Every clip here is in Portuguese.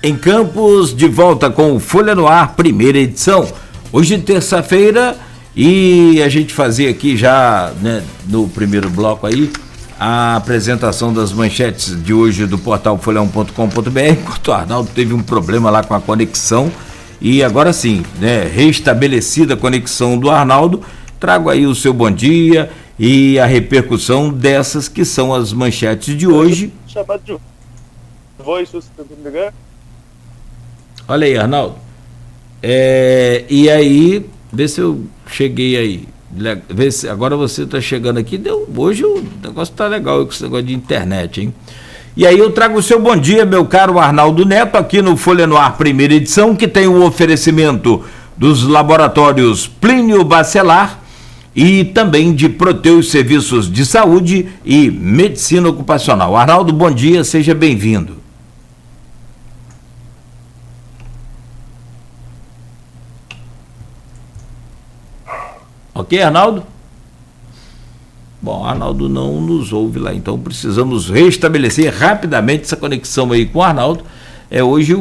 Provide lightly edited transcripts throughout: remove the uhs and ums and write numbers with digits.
Em Campos, de volta com o Folha no Ar, primeira edição. Hoje, terça-feira, e a gente fazia aqui já, né, no primeiro bloco aí, a apresentação das manchetes de hoje do portal folha1.com.br, enquanto o Arnaldo teve um problema lá com a conexão, e agora sim, né, restabelecida a conexão do Arnaldo, trago aí o seu bom dia e a repercussão dessas que são as manchetes de hoje. Chamado de voz, se você está me ligar. Olha aí, Arnaldo. E aí, vê se eu cheguei aí. Vê se agora você está chegando aqui. Hoje o negócio está legal com esse negócio de internet, hein? E aí eu trago o seu bom dia, meu caro Arnaldo Neto, aqui no Folha no Ar, primeira edição, que tem o oferecimento dos laboratórios Plínio Bacelar e também de Proteus Serviços de Saúde e Medicina Ocupacional. Arnaldo, bom dia, seja bem-vindo. Ok, Arnaldo? Bom, Arnaldo não nos ouve lá, então precisamos restabelecer rapidamente essa conexão aí com o Arnaldo. Hoje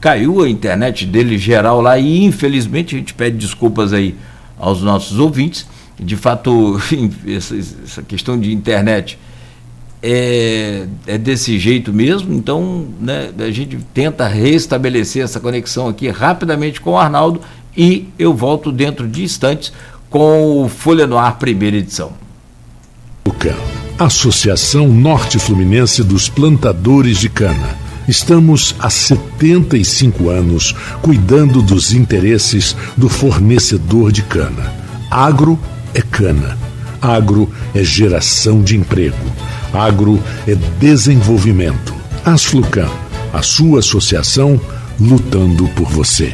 caiu a internet dele geral lá e infelizmente a gente pede desculpas aí aos nossos ouvintes. De fato, essa questão de internet é desse jeito mesmo, então, né, a gente tenta restabelecer essa conexão aqui rapidamente com o Arnaldo e eu volto dentro de instantes com o Folha no Ar, primeira edição. Associação Norte Fluminense dos Plantadores de Cana. Estamos há 75 anos cuidando dos interesses do fornecedor de cana. Agro é cana. Agro é geração de emprego. Agro é desenvolvimento. Asflucan, a sua associação lutando por você.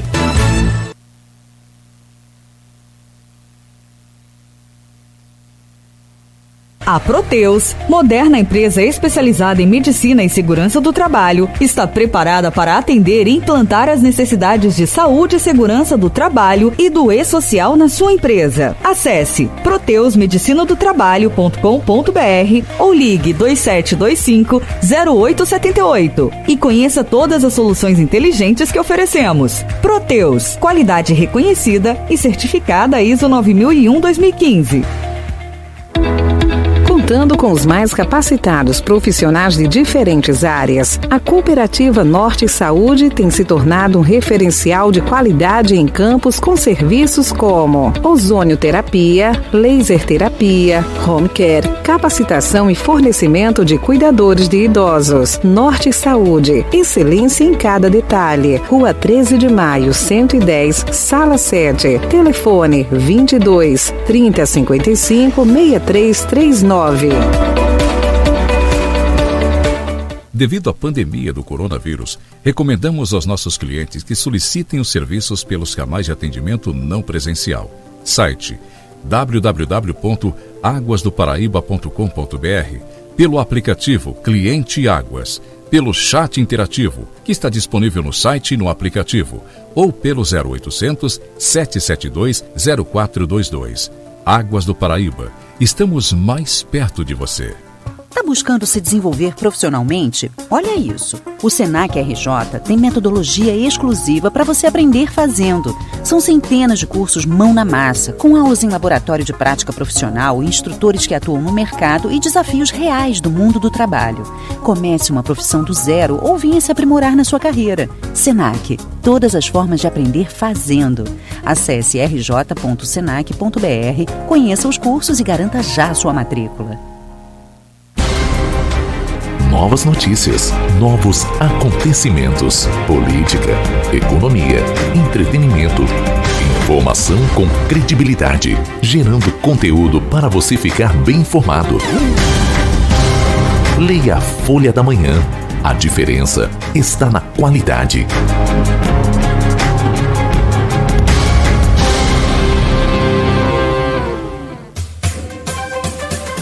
A Proteus, moderna empresa especializada em medicina e segurança do trabalho, está preparada para atender e implantar as necessidades de saúde e segurança do trabalho e do e-social na sua empresa. Acesse proteusmedicinadotrabalho.com.br ou ligue 2725-0878 e conheça todas as soluções inteligentes que oferecemos. Proteus, qualidade reconhecida e certificada ISO 9001-2015. Contando com os mais capacitados profissionais de diferentes áreas, a Cooperativa Norte Saúde tem se tornado um referencial de qualidade em Campos com serviços como ozonioterapia, laser terapia, home care, capacitação e fornecimento de cuidadores de idosos. Norte Saúde, excelência em cada detalhe. Rua 13 de Maio, 110, Sala 7. Telefone 22 3055 6339. Devido à pandemia do coronavírus, recomendamos aos nossos clientes que solicitem os serviços pelos canais de atendimento não presencial. Site www.aguasdoparaíba.com.br, pelo aplicativo Cliente Águas, pelo chat interativo, que está disponível no site e no aplicativo, ou pelo 0800 772 0422. Águas do Paraíba. Estamos mais perto de você. Está buscando se desenvolver profissionalmente? Olha isso! O Senac RJ tem metodologia exclusiva para você aprender fazendo. São centenas de cursos mão na massa, com aulas em laboratório de prática profissional, instrutores que atuam no mercado e desafios reais do mundo do trabalho. Comece uma profissão do zero ou venha se aprimorar na sua carreira. Senac, todas as formas de aprender fazendo. Acesse rj.senac.br, conheça os cursos e garanta já a sua matrícula. Novas notícias, novos acontecimentos, política, economia, entretenimento, informação com credibilidade, gerando conteúdo para você ficar bem informado. Leia a Folha da Manhã. A diferença está na qualidade.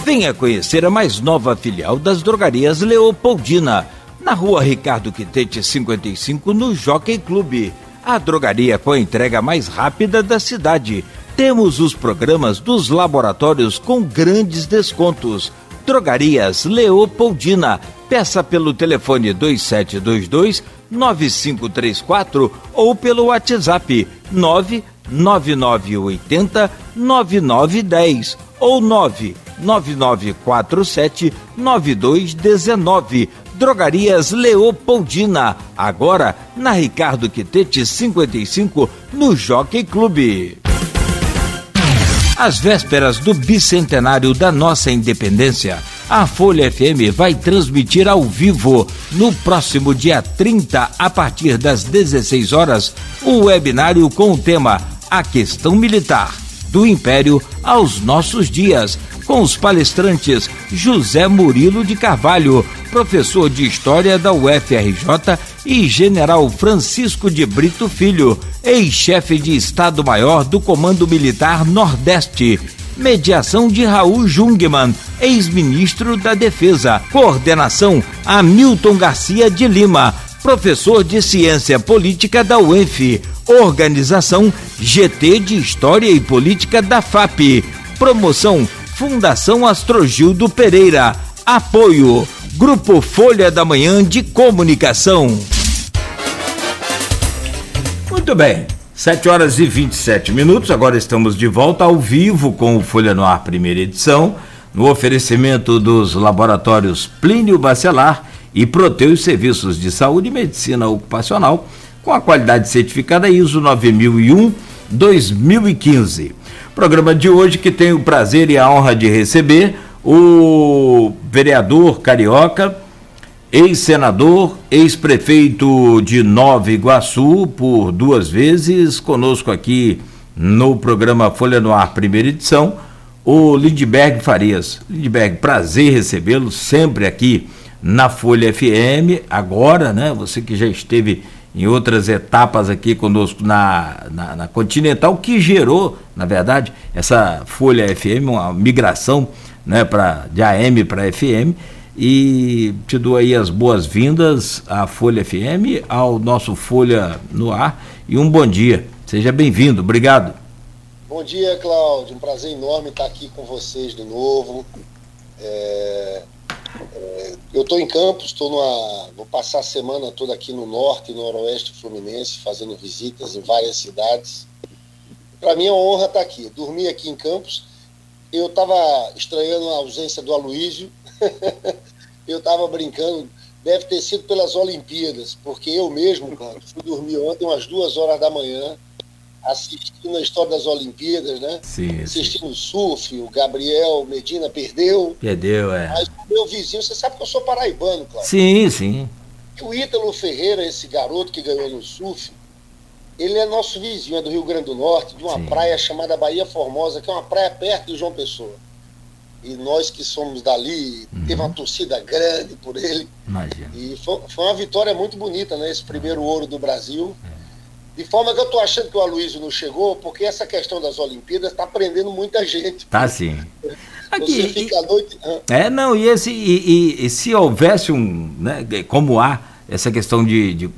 Venha conhecer a mais nova filial das drogarias Leopoldina, na rua Ricardo Quitete 55, no Jockey Clube. A drogaria com a entrega mais rápida da cidade. Temos os programas dos laboratórios com grandes descontos. Drogarias Leopoldina. Peça pelo telefone 2722-9534 ou pelo WhatsApp 99980-9910 ou 99947-9219. Drogarias Leopoldina, agora na Ricardo Quitete 55, no Jockey Clube. Às vésperas do bicentenário da nossa independência, a Folha FM vai transmitir ao vivo, no próximo dia 30, a partir das 16 horas, o webinário com o tema A Questão Militar, do Império aos Nossos Dias, com os palestrantes José Murilo de Carvalho, professor de História da UFRJ, e General Francisco de Brito Filho, ex-chefe de Estado-Maior do Comando Militar Nordeste. Mediação de Raul Jungmann, ex-ministro da Defesa. Coordenação Hamilton Garcia de Lima, professor de Ciência Política da UENF. Organização GT de História e Política da FAP. Promoção Fundação Astrogildo Pereira. Apoio Grupo Folha da Manhã de Comunicação. Muito bem, 7h27, agora estamos de volta ao vivo com o Folha no Ar, primeira edição, no oferecimento dos laboratórios Plínio Bacelar e Proteus Serviços de Saúde e Medicina Ocupacional, com a qualidade certificada ISO 9001-2015. Programa de hoje que tenho o prazer e a honra de receber o vereador carioca, ex-senador, ex-prefeito de Nova Iguaçu por 2 vezes, conosco aqui no programa Folha no Ar, primeira edição, o Lindbergh Farias. Lindbergh, prazer recebê-lo sempre aqui na Folha FM, agora, né, você que já esteve em outras etapas aqui conosco na Continental, que gerou, na verdade, essa Folha FM, uma migração, né, de AM para FM, e te dou aí as boas-vindas à Folha FM, ao nosso Folha no Ar, e um bom dia. Seja bem-vindo, obrigado. Bom dia, Cláudio, um prazer enorme estar aqui com vocês de novo. Eu estou em Campos, vou passar a semana toda aqui no norte e noroeste fluminense, fazendo visitas em várias cidades. Para mim é uma honra estar aqui. Dormi aqui em Campos. Eu estava estranhando a ausência do Aloísio. Eu estava brincando, deve ter sido pelas Olimpíadas, porque eu mesmo, Cláudio, fui dormir ontem umas 2 horas da manhã, assistindo a história das Olimpíadas, né? Sim, assistindo o surf, o Gabriel Medina perdeu. Mas o meu vizinho, você sabe que eu sou paraibano, Cláudio. Sim. E o Ítalo Ferreira, esse garoto que ganhou no surf, ele é nosso vizinho, é do Rio Grande do Norte, de uma praia chamada Bahia Formosa, que é uma praia perto de João Pessoa. E nós que somos dali, teve uma torcida grande por ele. Imagina. E foi uma vitória muito bonita, né? Esse primeiro ouro do Brasil. De forma que eu estou achando que o Aloísio não chegou, porque essa questão das Olimpíadas está prendendo muita gente. Tá sim. Aqui, você fica à noite... E se houvesse né, como há essa questão de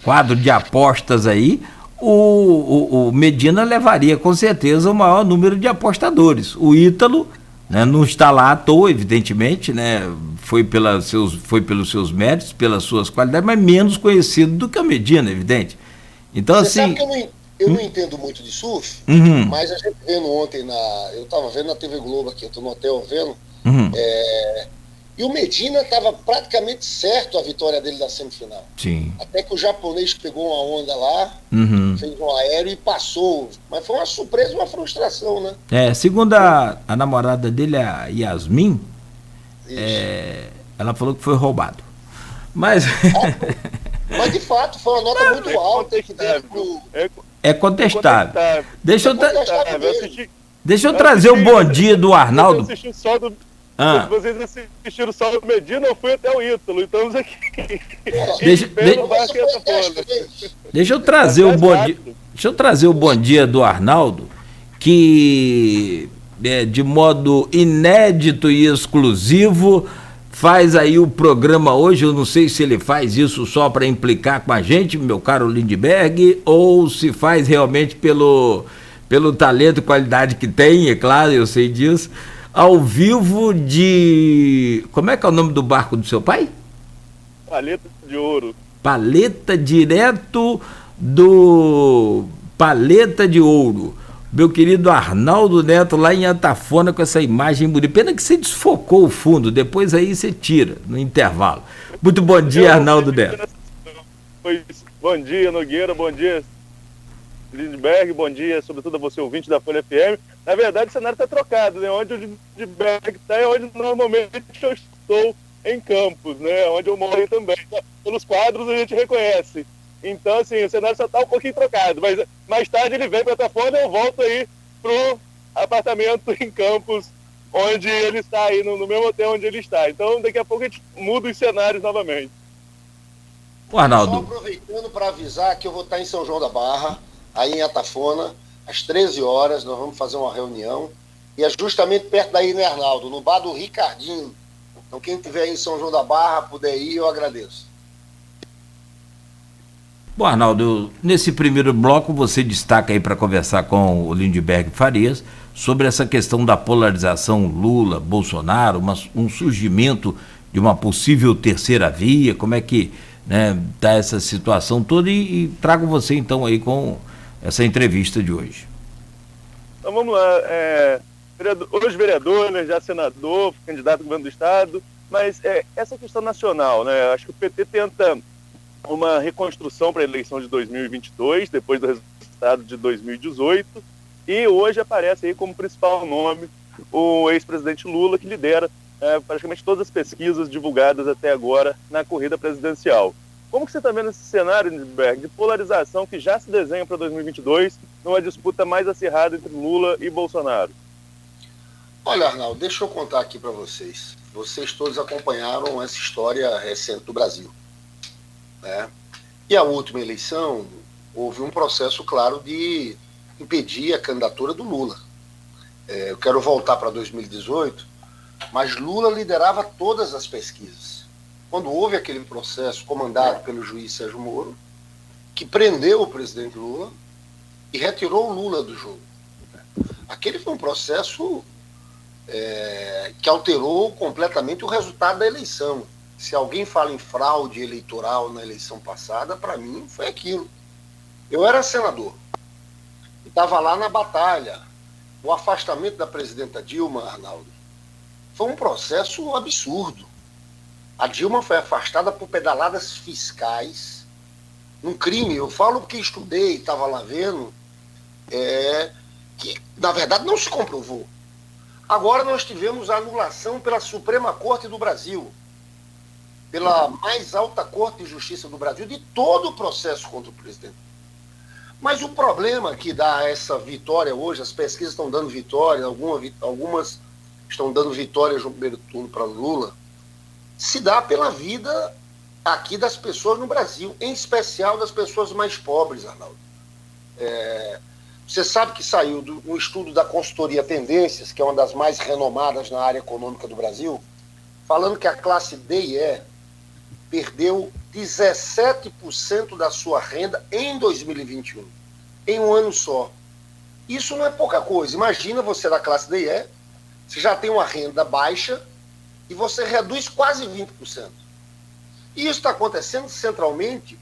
quadro de apostas aí, o Medina levaria com certeza o maior número de apostadores. O Ítalo, né, não está lá à toa, evidentemente, né, foi pelos seus méritos, pelas suas qualidades, mas menos conhecido do que o Medina, evidente. Então, você assim... sabe que eu não entendo muito de surf, mas a gente vendo ontem, eu estava vendo na TV Globo aqui, eu estou no hotel vendo, e o Medina estava praticamente certo a vitória dele da semifinal. Sim. Até que o japonês pegou uma onda lá, fez um aéreo e passou. Mas foi uma surpresa e uma frustração, né? Segundo a namorada dele, a Yasmin, ela falou que foi roubado. Mas... Mas de fato foi uma nota muito alta. É contestável. Deixa eu trazer o bom dia do Arnaldo. Vocês assistiram só o Medina, eu fui até o Ítalo, estamos aqui. Deixa eu trazer o bom dia do Arnaldo, que de modo inédito e exclusivo faz aí o programa hoje. Eu não sei se ele faz isso só para implicar com a gente, meu caro Lindbergh, ou se faz realmente pelo talento e qualidade que tem, é claro, eu sei disso. ao vivo de... Como é que é o nome do barco do seu pai? Paleta de Ouro. Paleta, direto do Paleta de Ouro. Meu querido Arnaldo Neto, lá em Atafona, com essa imagem bonita. Pena que você desfocou o fundo, depois aí você tira, no intervalo. Muito bom dia, Arnaldo Neto. Bom dia, Nogueira, bom dia, Lindbergh, bom dia, sobretudo a você, ouvinte da Folha FM. Na verdade, o cenário está trocado, né? Onde o Lindbergh está é onde normalmente eu estou em Campos, né? Onde eu moro também. Pelos quadros a gente reconhece. Então, assim, o cenário só está um pouquinho trocado, mas mais tarde ele vem para Atafona e eu volto aí pro apartamento em Campos, onde ele está aí, no mesmo hotel onde ele está. Então, daqui a pouco a gente muda os cenários novamente. O Arnaldo. Só aproveitando para avisar que eu vou estar em São João da Barra, aí em Atafona, às 13 horas, nós vamos fazer uma reunião, e é justamente perto daí, né, Arnaldo? No bar do Ricardinho. Então, quem estiver aí em São João da Barra, puder ir, eu agradeço. Bom, Arnaldo, nesse primeiro bloco você destaca aí para conversar com o Lindbergh Farias sobre essa questão da polarização Lula-Bolsonaro, um surgimento de uma possível terceira via, como é que está essa situação toda e trago você então aí com essa entrevista de hoje. Então vamos lá, hoje vereador, né, já senador, candidato ao governo do estado, mas essa questão nacional, né, acho que o PT tenta uma reconstrução para a eleição de 2022, depois do resultado de 2018, e hoje aparece aí como principal nome o ex-presidente Lula, que lidera praticamente todas as pesquisas divulgadas até agora na corrida presidencial. Como que você está vendo esse cenário, Lindbergh, de polarização que já se desenha para 2022, numa disputa mais acirrada entre Lula e Bolsonaro? Olha, Arnaldo, deixa eu contar aqui para vocês. Vocês todos acompanharam essa história recente do Brasil, né? E a última eleição, houve um processo claro de impedir a candidatura do Lula. Eu quero voltar para 2018, mas Lula liderava todas as pesquisas. Quando houve aquele processo comandado pelo juiz Sérgio Moro, que prendeu o presidente Lula e retirou o Lula do jogo. Aquele foi um processo que alterou completamente o resultado da eleição. Se alguém fala em fraude eleitoral na eleição passada, para mim foi aquilo. Eu era senador, estava lá na batalha. O afastamento da presidenta Dilma, Arnaldo, foi um processo absurdo. A Dilma foi afastada por pedaladas fiscais, um crime, eu falo porque estudei, estava lá vendo, que na verdade não se comprovou. Agora nós tivemos a anulação pela Suprema Corte do Brasil, pela mais alta Corte de Justiça do Brasil, de todo o processo contra o presidente. Mas o problema que dá essa vitória hoje, as pesquisas estão dando vitória, algumas estão dando vitória no primeiro turno para Lula, se dá pela vida aqui das pessoas no Brasil, em especial das pessoas mais pobres, Arnaldo. Você sabe que saiu um estudo da consultoria Tendências, que é uma das mais renomadas na área econômica do Brasil, falando que a classe D e E perdeu 17% da sua renda em 2021, em um ano só. Isso não é pouca coisa. Imagina você da classe D e E, você já tem uma renda baixa e você reduz quase 20%. E isso está acontecendo centralmente,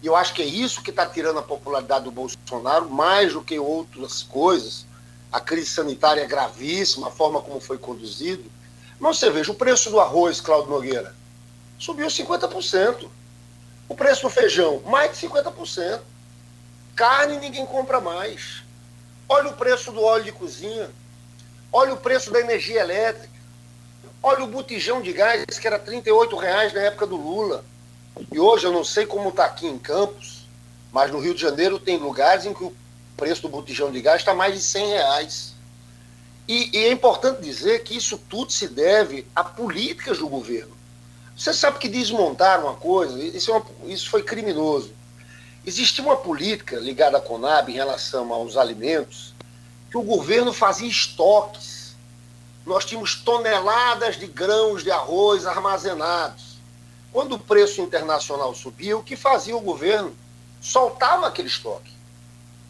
e eu acho que é isso que está tirando a popularidade do Bolsonaro, mais do que outras coisas. A crise sanitária é gravíssima, a forma como foi conduzido. Mas você veja, o preço do arroz, Cláudio Nogueira, subiu 50%. O preço do feijão, mais de 50%. Carne ninguém compra mais. Olha o preço do óleo de cozinha. Olha o preço da energia elétrica. Olha o botijão de gás, que era R$38 na época do Lula. E hoje eu não sei como está aqui em Campos, mas no Rio de Janeiro tem lugares em que o preço do botijão de gás está mais de R$100. E é importante dizer que isso tudo se deve a políticas do governo. Você sabe que desmontaram uma coisa, isso foi criminoso. Existia uma política ligada à Conab em relação aos alimentos, que o governo fazia estoques. Nós tínhamos toneladas de grãos de arroz armazenados. Quando o preço internacional subia, o que fazia o governo? Soltava aquele estoque.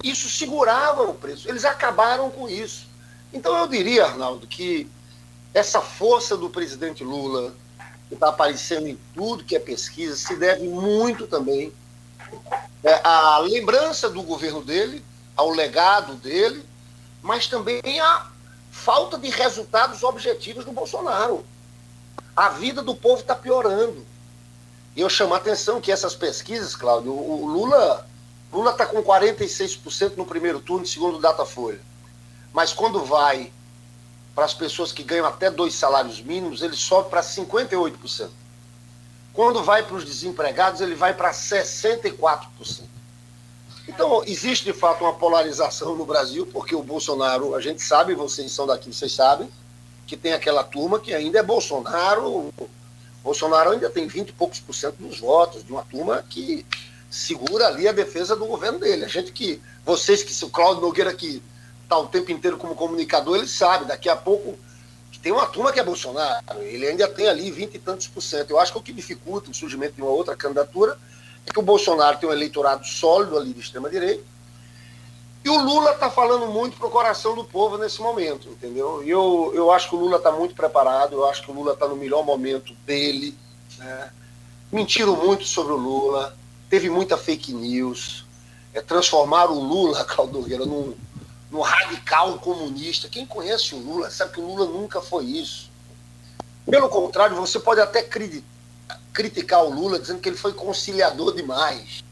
Isso segurava o preço. Eles acabaram com isso. Então eu diria, Arnaldo, que essa força do presidente Lula, que está aparecendo em tudo que é pesquisa, se deve muito também à lembrança do governo dele, ao legado dele, mas também à falta de resultados objetivos do Bolsonaro. A vida do povo está piorando. E eu chamo a atenção que essas pesquisas, Cláudio, o Lula está com 46% no primeiro turno, segundo o Datafolha. Mas quando vai para as pessoas que ganham até 2 salários mínimos, ele sobe para 58%. Quando vai para os desempregados, ele vai para 64%. Então, existe de fato uma polarização no Brasil, porque o Bolsonaro, a gente sabe, vocês são daqui, vocês sabem, que tem aquela turma que ainda é Bolsonaro. Bolsonaro ainda tem 20 e poucos % dos votos, de uma turma que segura ali a defesa do governo dele. A gente que, vocês que, o Cláudio Nogueira que está o tempo inteiro como comunicador, ele sabe, daqui a pouco que tem uma turma que é Bolsonaro, ele ainda tem ali 20 e tantos %. Eu acho que o que dificulta o surgimento de uma outra candidatura é que o Bolsonaro tem um eleitorado sólido ali de extrema-direita, e o Lula está falando muito para o coração do povo nesse momento, entendeu? E eu acho que o Lula está muito preparado, eu acho que o Lula está no melhor momento dele, né? Mentiram muito sobre o Lula, teve muita fake news, transformaram o Lula, Cláudio Nogueira, num radical comunista. Quem conhece o Lula sabe que o Lula nunca foi isso. Pelo contrário, você pode até criticar o Lula dizendo que ele foi conciliador demais,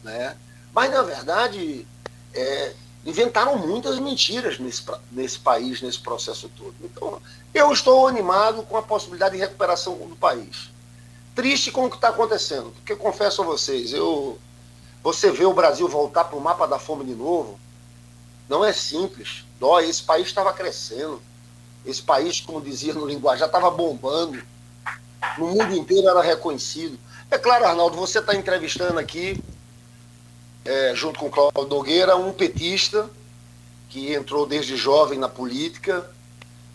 né? Mas, na verdade, inventaram muitas mentiras nesse país, nesse processo todo. Então, eu estou animado com a possibilidade de recuperação do país. Triste com o que está acontecendo, porque confesso a vocês, você vê o Brasil voltar para o mapa da fome de novo, não é simples, dói. Esse país estava crescendo, esse país, como dizia no linguajar, já estava bombando, no mundo inteiro era reconhecido. É claro, Arnaldo, você está entrevistando aqui, junto com o Cláudio Nogueira, um petista que entrou desde jovem na política,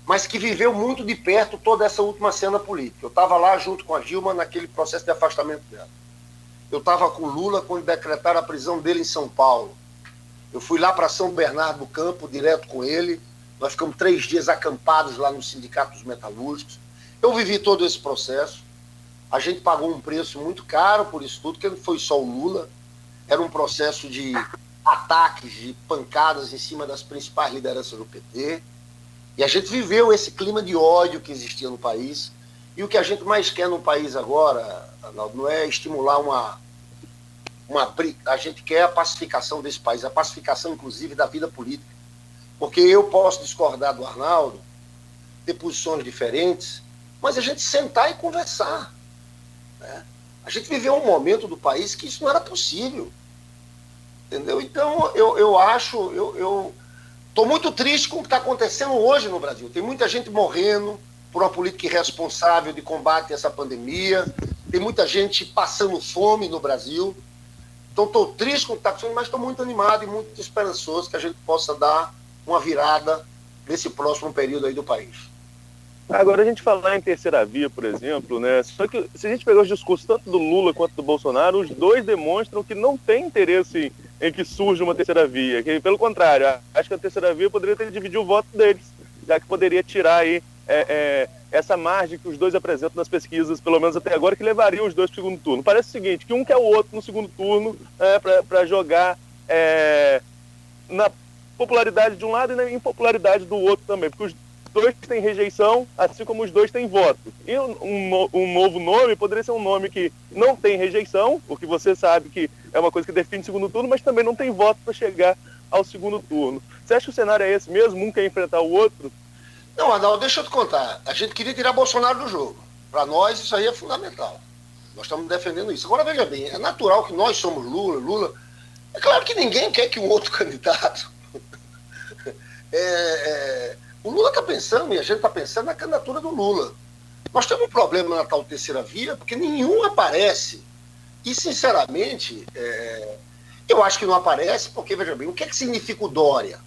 mas que viveu muito de perto toda essa última cena política. Eu estava lá junto com a Dilma naquele processo de afastamento dela. Eu estava com o Lula quando decretaram a prisão dele em São Paulo. Eu fui lá para São Bernardo do Campo, direto com ele. Nós ficamos 3 dias acampados lá no Sindicato dos Metalúrgicos. Eu vivi todo esse processo. A gente pagou um preço muito caro por isso tudo, que não foi só o Lula. Era um processo de ataques, de pancadas em cima das principais lideranças do PT. E a gente viveu esse clima de ódio que existia no país. E o que a gente mais quer no país agora, Arnaldo, não é estimular uma briga. A gente quer a pacificação desse país, a pacificação, inclusive, da vida política. Porque eu posso discordar do Arnaldo, ter posições diferentes, mas a gente sentar e conversar, né? A gente viveu um momento do país que isso não era possível. Entendeu? Então, eu estou muito triste com o que está acontecendo hoje no Brasil. Tem muita gente morrendo por uma política irresponsável de combate a essa pandemia. Tem muita gente passando fome no Brasil. Então, estou triste com o que está acontecendo, mas estou muito animado e muito esperançoso que a gente possa dar uma virada nesse próximo período aí do país. Agora, a gente falar em terceira via, por exemplo, né? Só que se a gente pegar os discursos tanto do Lula quanto do Bolsonaro, os dois demonstram que não tem interesse em que surja uma terceira via. Que, pelo contrário, acho que a terceira via poderia ter dividido o voto deles, já que poderia tirar aí essa margem que os dois apresentam nas pesquisas, pelo menos até agora, que levaria os dois para o segundo turno. Parece o seguinte, que um quer o outro no segundo turno para jogar na popularidade de um lado e na impopularidade do outro também, porque os dois têm rejeição, assim como os dois têm voto. E um novo nome poderia ser um nome que não tem rejeição, porque você sabe que é uma coisa que define o segundo turno, mas também não tem voto para chegar ao segundo turno. Você acha que o cenário é esse mesmo? Um quer enfrentar o outro? Não, Arnaldo, deixa eu te contar. A gente queria tirar Bolsonaro do jogo. Para nós, isso aí é fundamental. Nós estamos defendendo isso. Agora, veja bem, é natural que nós somos Lula. É claro que ninguém quer que um outro candidato... O Lula está pensando, e a gente está pensando na candidatura do Lula. Nós temos um problema na tal terceira via, porque nenhum aparece. E, sinceramente, eu acho que não aparece, porque, veja bem, o que significa o Dória?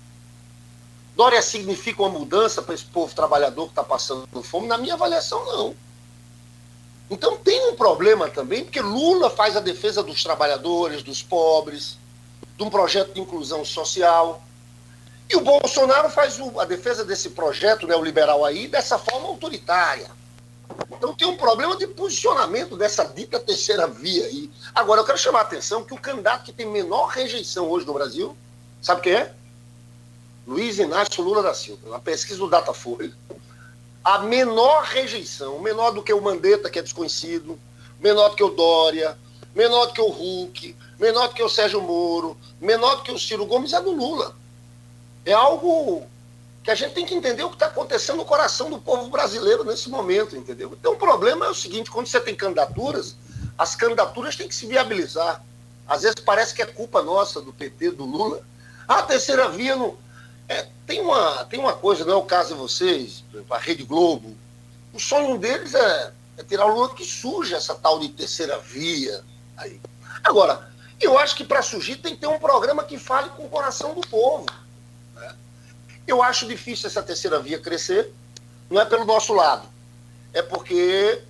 Dória significa uma mudança para esse povo trabalhador que está passando fome? Na minha avaliação, não. Então tem um problema também, porque Lula faz a defesa dos trabalhadores, dos pobres, de um projeto de inclusão social. E o Bolsonaro faz a defesa desse projeto neoliberal aí dessa forma autoritária. Então tem um problema de posicionamento dessa dita terceira via aí. Agora, eu quero chamar a atenção que o candidato que tem menor rejeição hoje no Brasil, sabe quem é? Luiz Inácio Lula da Silva, na pesquisa do Datafolha. A menor rejeição, menor do que o Mandetta, que é desconhecido, menor do que o Dória, menor do que o Huck, menor do que o Sérgio Moro, menor do que o Ciro Gomes, é do Lula. É algo que a gente tem que entender o que está acontecendo no coração do povo brasileiro nesse momento, entendeu? Então o problema é o seguinte, quando você tem candidaturas, as candidaturas têm que se viabilizar. Às vezes parece que é culpa nossa, do PT, do Lula. A terceira via não... tem uma coisa, não é o caso de vocês, a Rede Globo, o sonho deles é tirar o Lula, que surge essa tal de terceira via. Aí. Agora, eu acho que para surgir tem que ter um programa que fale com o coração do povo. Né? Eu acho difícil essa terceira via crescer, não é pelo nosso lado, é porque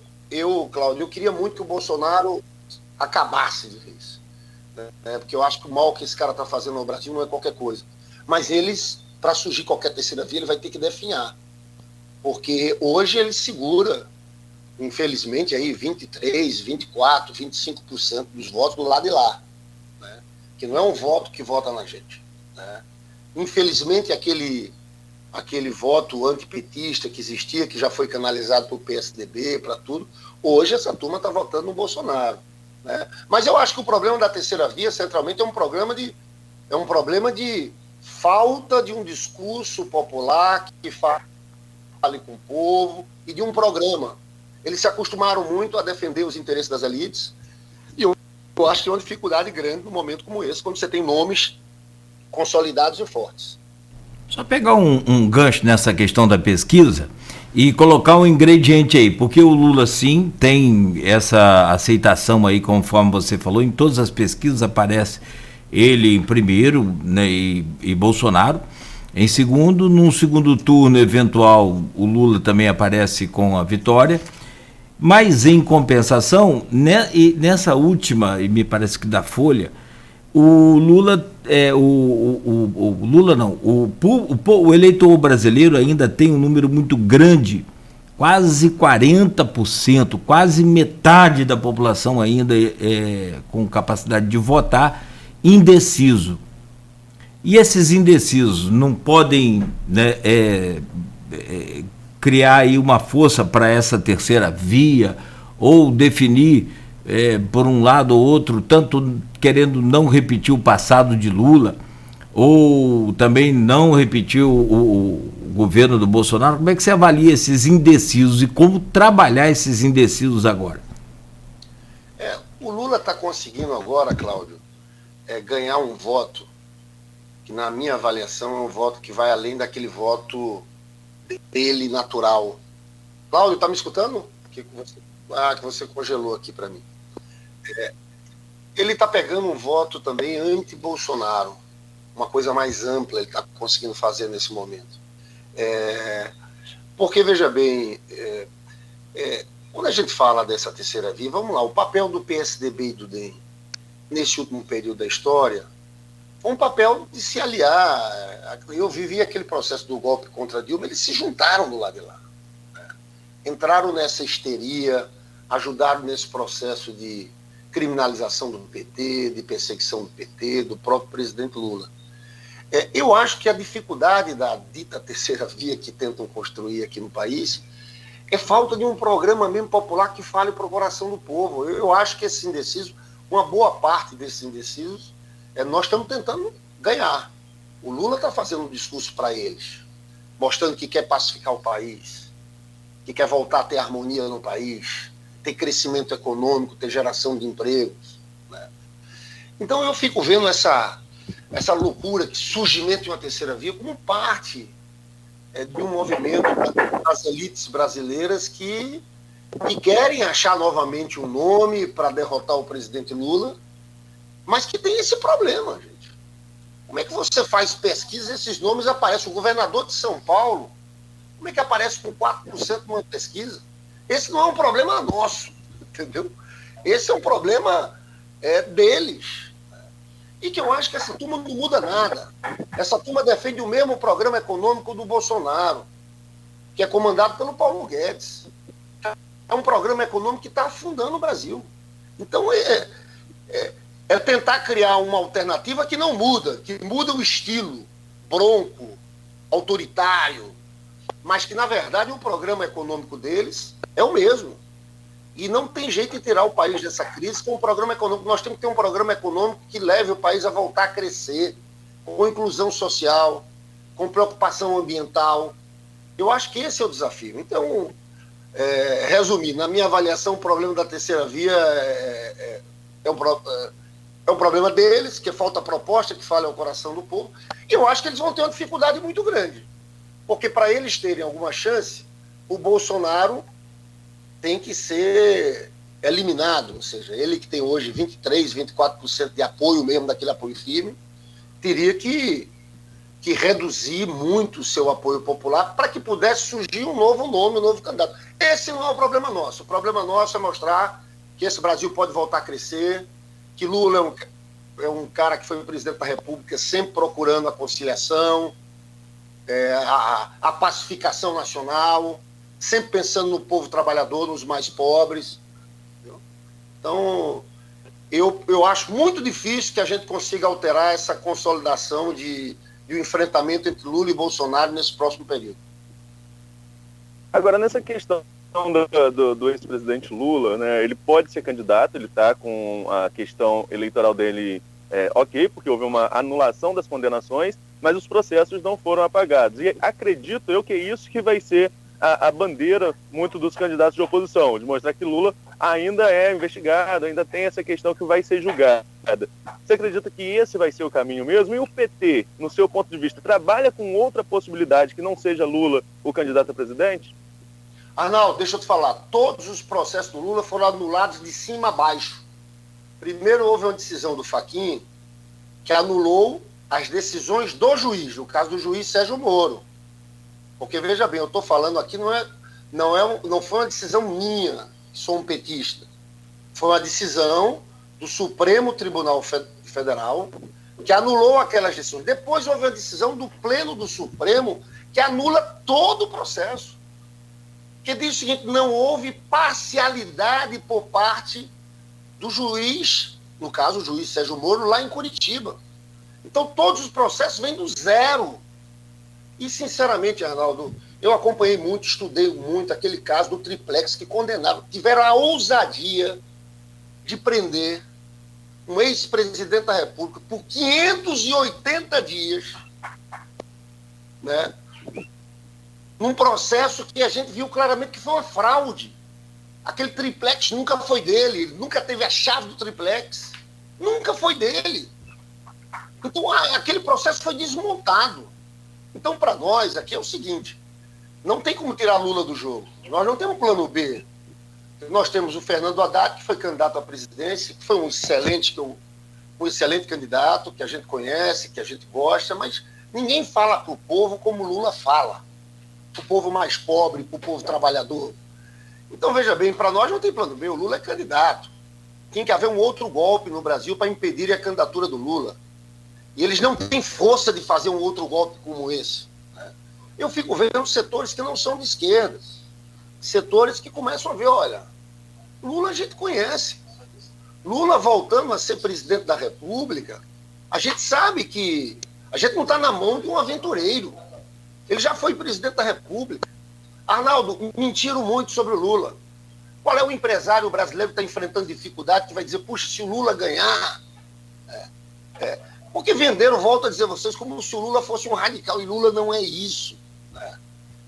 Cláudio, eu queria muito que o Bolsonaro acabasse de vez. Né? Porque eu acho que o mal que esse cara está fazendo no Brasil não é qualquer coisa. Mas para surgir qualquer terceira via, ele vai ter que definhar. Porque hoje ele segura, infelizmente, aí 23, 24, 25% dos votos do lado de lá. Né? Que não é um voto que vota na gente. Né? Infelizmente, aquele voto antipetista que existia, que já foi canalizado para o PSDB, para tudo, hoje essa turma está votando no Bolsonaro. Né? Mas eu acho que o problema da terceira via, centralmente, é um problema de falta de um discurso popular que fale com o povo e de um programa. Eles se acostumaram muito a defender os interesses das elites e eu acho que é uma dificuldade grande num momento como esse, quando você tem nomes consolidados e fortes. Só pegar um gancho nessa questão da pesquisa e colocar um ingrediente aí, porque o Lula sim tem essa aceitação aí, conforme você falou, em todas as pesquisas aparece ele em primeiro, né, e Bolsonaro em segundo. Num segundo turno eventual, o Lula também aparece com a vitória, mas em compensação, nessa última, e me parece que da Folha, o Lula, o eleitor brasileiro ainda tem um número muito grande, quase 40%, quase metade da população ainda com capacidade de votar, indeciso. E esses indecisos não podem, né, criar aí uma força para essa terceira via, ou definir por um lado ou outro, tanto querendo não repetir o passado de Lula, ou também não repetir o governo do Bolsonaro. Como é que você avalia esses indecisos e como trabalhar esses indecisos agora? O Lula está conseguindo agora, Cláudio, ganhar um voto que, na minha avaliação, é um voto que vai além daquele voto dele natural. Cláudio, está me escutando? Que você congelou aqui para mim. Ele está pegando um voto também anti-Bolsonaro, uma coisa mais ampla ele está conseguindo fazer nesse momento. Porque, veja bem, quando a gente fala dessa terceira via, vamos lá, o papel do PSDB e do DEM nesse último período da história foi um papel de se aliar. Eu vivi aquele processo do golpe contra Dilma, eles se juntaram do lado de lá. Né? Entraram nessa histeria, ajudaram nesse processo de criminalização do PT, de perseguição do PT, do próprio presidente Lula. Eu acho que a dificuldade da dita terceira via que tentam construir aqui no país é falta de um programa mesmo popular que fale para o coração do povo. Eu acho que esses indecisos, uma boa parte desses indecisos, nós estamos tentando ganhar. O Lula está fazendo um discurso para eles, mostrando que quer pacificar o país, que quer voltar a ter harmonia no país, ter crescimento econômico, ter geração de empregos. Né? Então eu fico vendo essa loucura, que surgimento de uma terceira via, como parte de um movimento das elites brasileiras que querem achar novamente um nome para derrotar o presidente Lula, mas que tem esse problema, gente. Como é que você faz pesquisa e esses nomes aparecem? O governador de São Paulo, como é que aparece com 4% numa pesquisa? Esse não é um problema nosso, entendeu? Esse é um problema deles. e que eu acho que essa turma não muda nada. Essa turma defende o mesmo programa econômico do Bolsonaro, que é comandado pelo Paulo Guedes. É um programa econômico que está afundando o Brasil. Então, é tentar criar uma alternativa que não muda, que muda o estilo bronco, autoritário, mas que, na verdade, o programa econômico deles é o mesmo. E não tem jeito de tirar o país dessa crise com um programa econômico. Nós temos que ter um programa econômico que leve o país a voltar a crescer, com inclusão social, com preocupação ambiental. Eu acho que esse é o desafio. Então, resumindo, na minha avaliação, o problema da terceira via é um problema deles, que falta proposta, que falha o coração do povo. E eu acho que eles vão ter uma dificuldade muito grande. Porque para eles terem alguma chance, o Bolsonaro tem que ser eliminado. Ou seja, ele que tem hoje 23%, 24% de apoio mesmo, daquele apoio firme, teria que reduzir muito o seu apoio popular para que pudesse surgir um novo nome, um novo candidato. Esse não é o problema nosso. O problema nosso é mostrar que esse Brasil pode voltar a crescer, que Lula é um cara que foi presidente da República sempre procurando a conciliação, a pacificação nacional, sempre pensando no povo trabalhador, nos mais pobres. Então, eu acho muito difícil que a gente consiga alterar essa consolidação de um enfrentamento entre Lula e Bolsonaro nesse próximo período. Agora, nessa questão do ex-presidente Lula, né, ele pode ser candidato, ele está com a questão eleitoral dele ok, porque houve uma anulação das condenações, mas os processos não foram apagados. E acredito eu que é isso que vai ser a bandeira muito dos candidatos de oposição, de mostrar que Lula ainda é investigado, ainda tem essa questão que vai ser julgada. Você acredita que esse vai ser o caminho mesmo? E o PT, no seu ponto de vista, trabalha com outra possibilidade que não seja Lula o candidato a presidente? Arnaldo, deixa eu te falar. Todos os processos do Lula foram anulados de cima a baixo. Primeiro houve uma decisão do Fachin que anulou as decisões do juiz, no caso do juiz Sérgio Moro. Porque, veja bem, eu estou falando aqui, não foi uma decisão minha, que sou um petista. Foi uma decisão do Supremo Tribunal Federal que anulou aquelas decisões. Depois houve a decisão do Pleno do Supremo que anula todo o processo. Que diz o seguinte: não houve parcialidade por parte do juiz, no caso o juiz Sérgio Moro, lá em Curitiba. Então todos os processos vêm do zero. E, sinceramente, Arnaldo, eu acompanhei muito, estudei muito aquele caso do triplex que condenaram. Tiveram a ousadia de prender um ex-presidente da República por 580 dias, né? Num processo que a gente viu claramente que foi uma fraude. Aquele triplex nunca foi dele, ele nunca teve a chave do triplex, nunca foi dele. Então, aquele processo foi desmontado. Então, para nós, aqui é o seguinte: não tem como tirar Lula do jogo. Nós não temos plano B. Nós temos o Fernando Haddad, que foi candidato à presidência, que foi um excelente candidato, que a gente conhece, que a gente gosta, mas ninguém fala para o povo como Lula fala. Para o povo mais pobre, para o povo trabalhador. Então, veja bem, para nós não tem plano B. O Lula é candidato. Tem que haver um outro golpe no Brasil para impedir a candidatura do Lula. E eles não têm força de fazer um outro golpe como esse, né? Eu fico vendo setores que não são de esquerda, setores que começam a ver, olha, Lula a gente conhece. Lula voltando a ser presidente da República, a gente sabe que a gente não está na mão de um aventureiro. Ele já foi presidente da República. Arnaldo, mentiram muito sobre o Lula. Qual é o empresário brasileiro que está enfrentando dificuldade que vai dizer, puxa, se o Lula ganhar... Porque venderam, volto a dizer a vocês, como se o Lula fosse um radical, e Lula não é isso, né?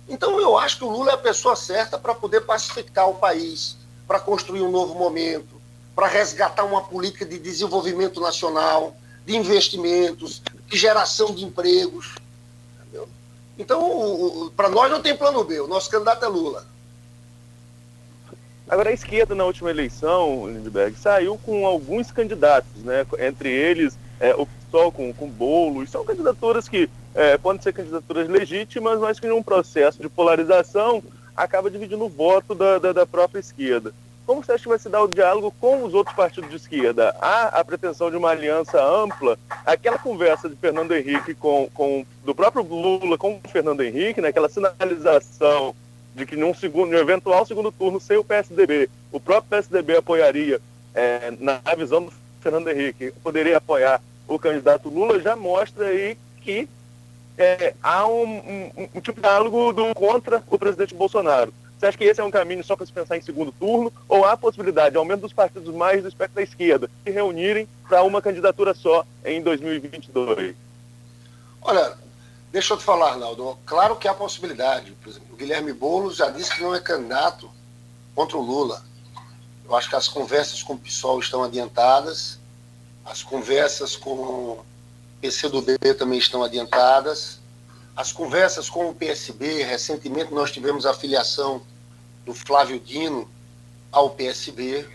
Então eu acho que o Lula é a pessoa certa para poder pacificar o país, para construir um novo momento, para resgatar uma política de desenvolvimento nacional, de investimentos, de geração de empregos. Entendeu? Então, para nós não tem plano B, o nosso candidato é Lula. Agora, a esquerda, na última eleição, Lindbergh, saiu com alguns candidatos, né? Entre eles, o PSOL com Boulos. São candidaturas que podem ser candidaturas legítimas, mas que, num processo de polarização, acaba dividindo o voto da própria esquerda. como você acha que vai se dar o diálogo com os outros partidos de esquerda? Há a pretensão de uma aliança ampla? Aquela conversa de Fernando Henrique do próprio Lula com o Fernando Henrique, né? Aquela sinalização de que num eventual segundo turno sem o PSDB, o próprio PSDB apoiaria, na visão do Fernando Henrique, poderia apoiar o candidato Lula, já mostra aí que há um tipo de diálogo contra o presidente Bolsonaro. Você acha que esse é um caminho só para se pensar em segundo turno, ou há a possibilidade de aumento dos partidos mais do espectro da esquerda se reunirem para uma candidatura só em 2022? Olha, deixa eu te falar, Arnaldo, claro que há possibilidade. Por exemplo, o Guilherme Boulos já disse que não é candidato contra o Lula. Eu acho que as conversas com o PSOL estão adiantadas, as conversas com o PCdoB também estão adiantadas. As conversas com o PSB, recentemente nós tivemos a filiação do Flávio Dino ao PSB,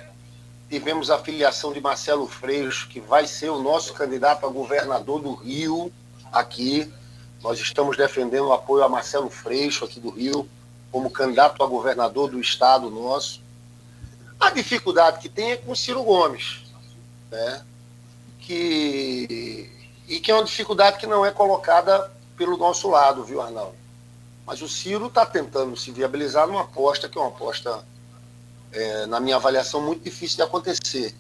tivemos a filiação de Marcelo Freixo, que vai ser o nosso candidato a governador do Rio, aqui. Nós estamos defendendo o apoio a Marcelo Freixo, aqui do Rio, como candidato a governador do estado nosso. A dificuldade que tem é com o Ciro Gomes, né? Que é uma dificuldade que não é colocada pelo nosso lado, viu, Arnaldo? Mas o Ciro está tentando se viabilizar numa aposta que é uma aposta, na minha avaliação, muito difícil de acontecer.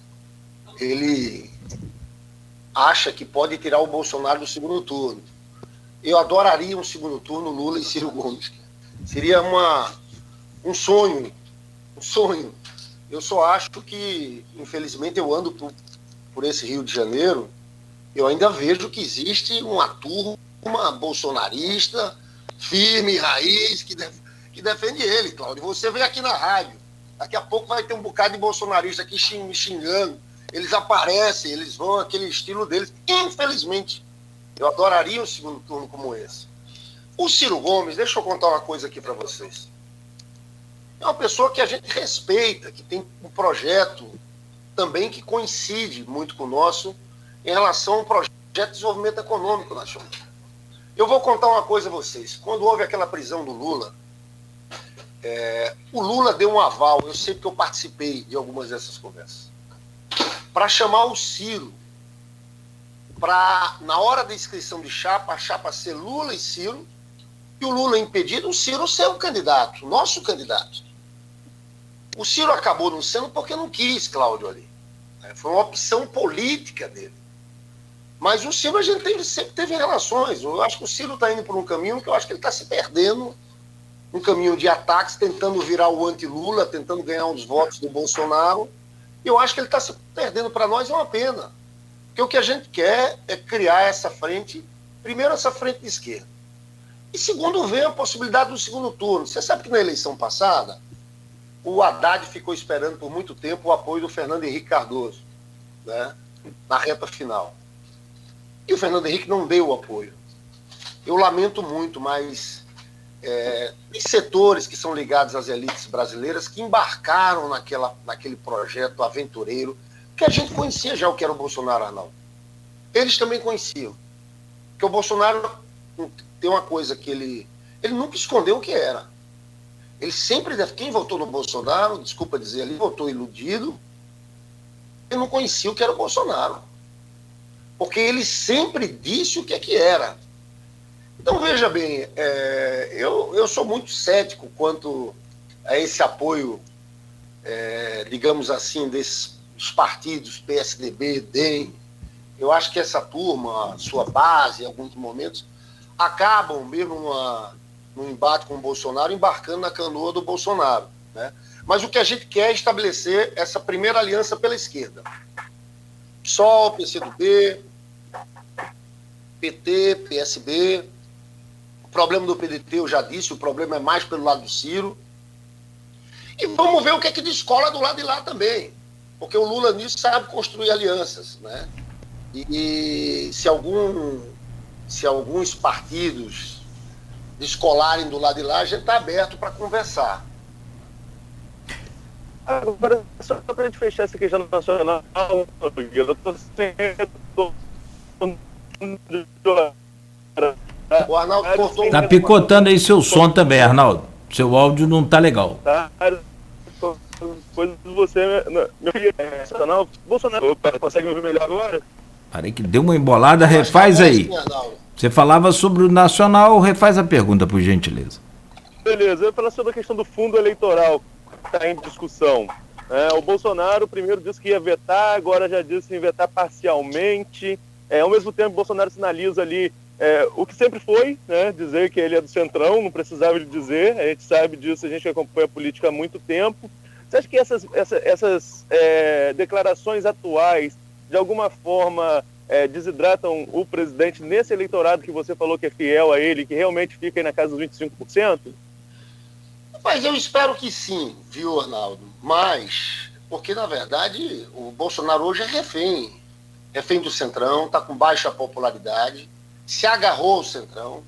Ele acha que pode tirar o Bolsonaro do segundo turno. Eu adoraria um segundo turno Lula e Ciro Gomes. Seria um sonho. Um sonho. Eu só acho que, infelizmente, eu ando por esse Rio de Janeiro, eu ainda vejo que existe uma turma bolsonarista, firme, raiz, que defende ele, Cláudio. Você vem aqui na rádio, daqui a pouco vai ter um bocado de bolsonarista aqui me xingando, eles aparecem, eles vão, aquele estilo deles. Infelizmente, eu adoraria um segundo turno como esse. O Ciro Gomes, deixa eu contar uma coisa aqui para vocês. É uma pessoa que a gente respeita, que tem um projeto também que coincide muito com o nosso em relação ao projeto de desenvolvimento econômico nacional. Eu vou contar uma coisa a vocês. Quando houve aquela prisão do Lula, o Lula deu um aval, eu sei porque eu participei de algumas dessas conversas, para chamar o Ciro, para, na hora da inscrição de chapa, a chapa ser Lula e Ciro, e o Lula impedido, o Ciro ser o candidato, nosso candidato. O Ciro acabou não sendo porque não quis, Cláudio, ali. Foi uma opção política dele. Mas o Ciro a gente sempre teve relações. Eu acho que o Ciro está indo por um caminho que eu acho que ele está se perdendo, um caminho de ataques, tentando virar o anti-Lula, tentando ganhar uns votos do Bolsonaro. E eu acho que ele está se perdendo. Para nós é uma pena. Porque o que a gente quer é criar essa frente, primeiro essa frente de esquerda. E segundo, vem a possibilidade do segundo turno. Você sabe que na eleição passada, o Haddad ficou esperando por muito tempo o apoio do Fernando Henrique Cardoso, né, na reta final. E o Fernando Henrique não deu o apoio. Eu lamento muito, mas tem setores que são ligados às elites brasileiras que embarcaram naquele projeto aventureiro, que a gente conhecia já o que era o Bolsonaro, Arnaldo. Eles também conheciam. Porque o Bolsonaro tem uma coisa que ele nunca escondeu o que era. Ele sempre, quem votou no Bolsonaro, desculpa dizer, ele votou iludido, ele não conhecia o que era o Bolsonaro. Porque ele sempre disse o que é que era. Então, veja bem, eu sou muito cético quanto a esse apoio, digamos assim, desses partidos, PSDB, DEM. Eu acho que essa turma, a sua base, em alguns momentos, acabam mesmo num embate com o Bolsonaro, embarcando na canoa do Bolsonaro, né? Mas o que a gente quer é estabelecer essa primeira aliança pela esquerda. PSOL, PCdoB, PT, PSB. O problema do PDT, eu já disse, o problema é mais pelo lado do Ciro. E vamos ver o que é que descola do lado de lá também. Porque o Lula nisso sabe construir alianças, né? E se alguns partidos descolarem do lado de lá, a gente está aberto para conversar. Agora, só para a gente fechar essa questão nacional, eu estou sendo... O Arnaldo cortou. Tá picotando aí seu som também, Arnaldo. Seu áudio não tá legal. Depois você, meu filho, Bolsonaro, consegue me ouvir melhor agora? Parei que deu uma embolada, refaz aí. Você falava sobre o Nacional, refaz a pergunta, por gentileza. Beleza, eu ia falar sobre a questão do fundo eleitoral que está em discussão. O Bolsonaro primeiro disse que ia vetar, agora já disse que ia vetar parcialmente. Ao mesmo tempo, o Bolsonaro sinaliza ali o que sempre foi, né, dizer que ele é do Centrão, não precisava de dizer, a gente sabe disso, a gente acompanha a política há muito tempo. Você acha que essas declarações atuais, de alguma forma, desidratam o presidente nesse eleitorado que você falou que é fiel a ele, que realmente fica aí na casa dos 25%? Mas eu espero que sim, viu, Arnaldo? Mas, porque na verdade o Bolsonaro hoje é refém do Centrão, está com baixa popularidade, se agarrou ao Centrão,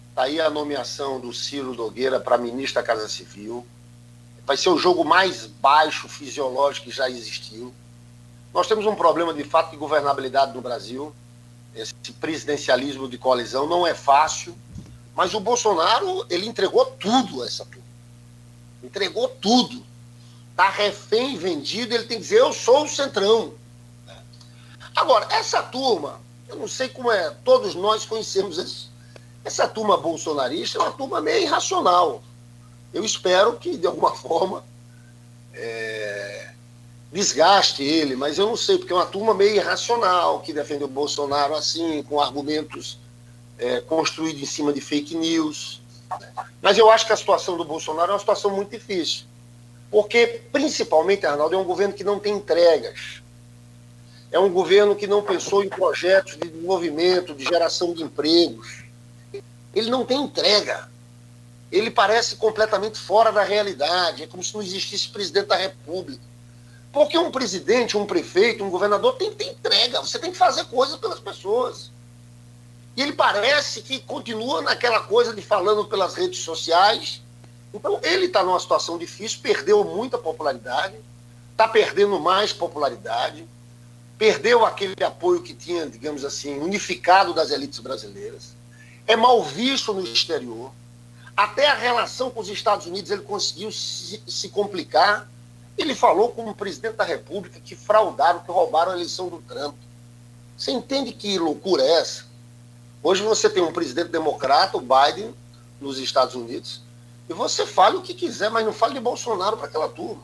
está aí a nomeação do Ciro Nogueira para ministro da Casa Civil, vai ser o jogo mais baixo fisiológico que já existiu. Nós temos um problema de fato de governabilidade no Brasil, esse presidencialismo de coalizão não é fácil, mas o Bolsonaro, ele entregou tudo a essa turma. Entregou tudo. Está refém, vendido, ele tem que dizer, eu sou o Centrão. Agora, essa turma, eu não sei como é, todos nós conhecemos isso. Essa turma bolsonarista é uma turma meio irracional. Eu espero que, de alguma forma, desgaste ele, mas eu não sei, porque é uma turma meio irracional, que defende o Bolsonaro assim, com argumentos construídos em cima de fake news. Mas eu acho que a situação do Bolsonaro é uma situação muito difícil. Porque, principalmente, Arnaldo, é um governo que não tem entregas. É um governo que não pensou em projetos de desenvolvimento, de geração de empregos. Ele não tem entrega. Ele parece completamente fora da realidade. É como se não existisse presidente da República. Porque um presidente, um prefeito, um governador tem que ter entrega. Você tem que fazer coisas pelas pessoas. E ele parece que continua naquela coisa de falando pelas redes sociais. Então, ele está numa situação difícil, perdeu muita popularidade, está perdendo mais popularidade, perdeu aquele apoio que tinha, digamos assim, unificado das elites brasileiras, é mal visto no exterior, até a relação com os Estados Unidos ele conseguiu se complicar. Ele falou como presidente da República que fraudaram, que roubaram a eleição do Trump. Você entende que loucura é essa? Hoje você tem um presidente democrata, o Biden, nos Estados Unidos, e você fala o que quiser, mas não fale de Bolsonaro para aquela turma.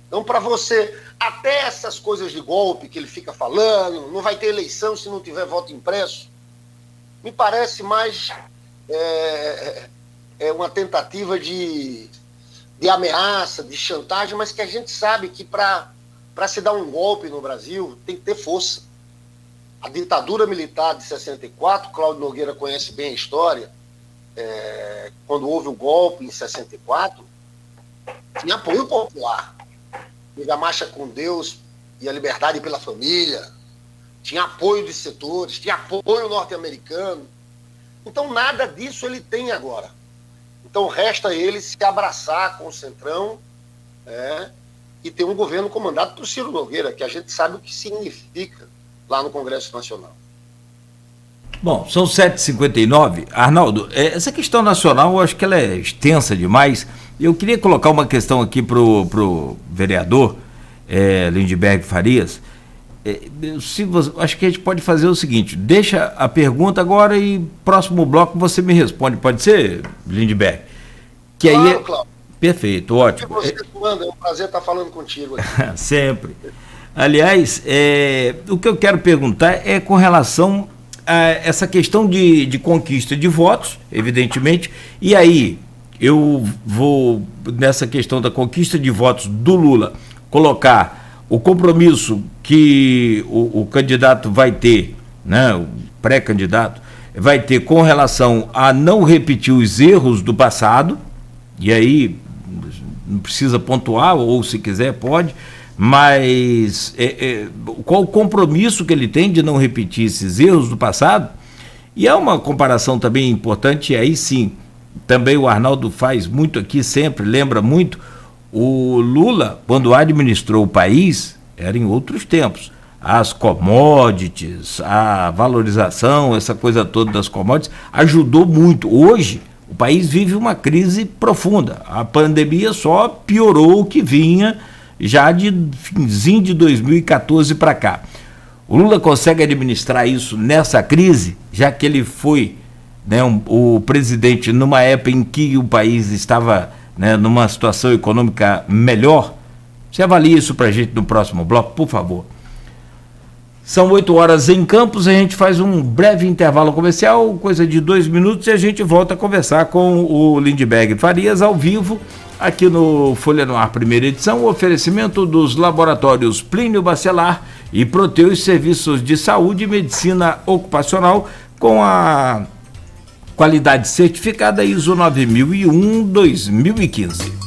Então, para você, até essas coisas de golpe que ele fica falando, não vai ter eleição se não tiver voto impresso, me parece mais uma tentativa de ameaça, de chantagem, mas que a gente sabe que para se dar um golpe no Brasil tem que ter força. A ditadura militar de 64, Cláudio Nogueira conhece bem a história, quando houve o golpe em 64, tinha apoio popular. Teve a Marcha com Deus e a Liberdade pela Família, tinha apoio de setores, tinha apoio norte-americano. Então nada disso ele tem agora. Então resta ele se abraçar com o Centrão e ter um governo comandado por Ciro Nogueira, que a gente sabe o que significa lá no Congresso Nacional. Bom, são 7h59. Arnaldo, essa questão nacional eu acho que ela é extensa demais. Eu queria colocar uma questão aqui pro vereador Lindbergh Farias. Acho que a gente pode fazer o seguinte, deixa a pergunta agora e próximo bloco você me responde, pode ser, Lindbergh? Que aí claro. Perfeito, ótimo. Você manda, é um prazer estar falando contigo aqui. Sempre. Aliás, o que eu quero perguntar é com relação a essa questão de conquista de votos, evidentemente, e aí eu vou, nessa questão da conquista de votos do Lula, colocar o compromisso que o candidato vai ter, né, o pré-candidato, vai ter com relação a não repetir os erros do passado, e aí não precisa pontuar, ou se quiser pode, mas qual o compromisso que ele tem de não repetir esses erros do passado? E é uma comparação também importante, e aí sim, também o Arnaldo faz muito aqui, sempre lembra muito, o Lula, quando administrou o país, era em outros tempos, as commodities, a valorização, essa coisa toda das commodities, ajudou muito. Hoje O país vive uma crise profunda. A pandemia só piorou o que vinha já de finzinho de 2014 para cá. O Lula consegue administrar isso nessa crise, já que ele foi, né, o presidente numa época em que o país estava, né, numa situação econômica melhor? Você avalia isso para a gente no próximo bloco, por favor. São 8 horas em Campos, a gente faz um breve intervalo comercial, coisa de 2 minutos, e a gente volta a conversar com o Lindbergh Farias ao vivo, aqui no Folha no Ar, primeira edição, o oferecimento dos laboratórios Plínio Bacelar e Proteus Serviços de Saúde e Medicina Ocupacional, com a qualidade certificada ISO 9001-2015.